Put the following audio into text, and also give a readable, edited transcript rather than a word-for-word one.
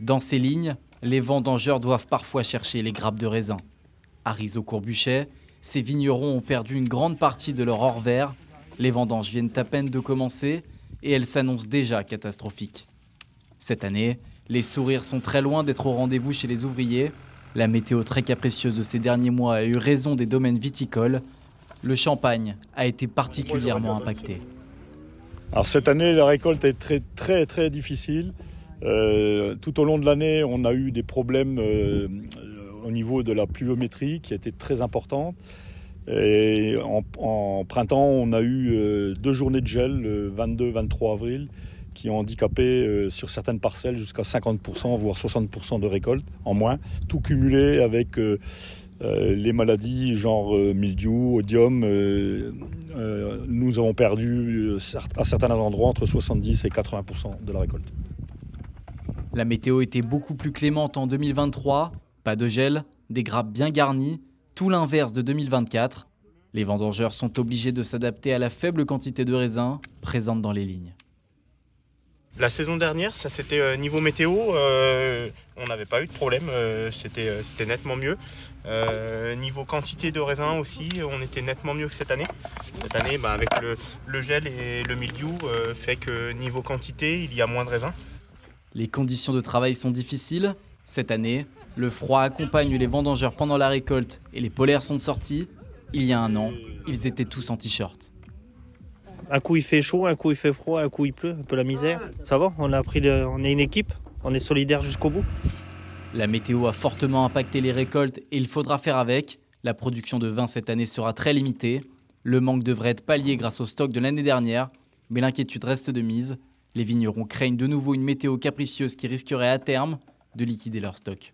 Dans ces lignes, les vendangeurs doivent parfois chercher les grappes de raisin. À Rizot-Courbuchet, ces vignerons ont perdu une grande partie de leur or vert. Les vendanges viennent à peine de commencer et elles s'annoncent déjà catastrophiques. Cette année, les sourires sont très loin d'être au rendez-vous chez les ouvriers. La météo très capricieuse de ces derniers mois a eu raison des domaines viticoles. Le champagne a été particulièrement impacté. Alors cette année, la récolte est très difficile. Tout au long de l'année, on a eu des problèmes au niveau de la pluviométrie qui a été très importante. Et en printemps, on a eu 2 journées de gel, le 22-23 avril, qui ont handicapé sur certaines parcelles jusqu'à 50%, voire 60% de récolte en moins. Tout cumulé avec les maladies genre mildiou, odium. Nous avons perdu à certains endroits entre 70 et 80% de la récolte. La météo était beaucoup plus clémente en 2023. Pas de gel, des grappes bien garnies, tout l'inverse de 2024. Les vendangeurs sont obligés de s'adapter à la faible quantité de raisins présente dans les lignes. La saison dernière, ça c'était niveau météo, on n'avait pas eu de problème, c'était nettement mieux. Niveau quantité de raisins aussi, on était nettement mieux que cette année. Cette année, avec le gel et le mildiou, fait que niveau quantité, il y a moins de raisins. Les conditions de travail sont difficiles. Cette année, le froid accompagne les vendangeurs pendant la récolte et les polaires sont sortis. Il y a un an, ils étaient tous en t-shirt. Un coup il fait chaud, un coup il fait froid, un coup il pleut, un peu la misère. Ça va, on est une équipe, on est solidaires jusqu'au bout. La météo a fortement impacté les récoltes et il faudra faire avec. La production de vin cette année sera très limitée. Le manque devrait être pallié grâce au stock de l'année dernière, mais l'inquiétude reste de mise. Les vignerons craignent de nouveau une météo capricieuse qui risquerait à terme de liquider leur stock.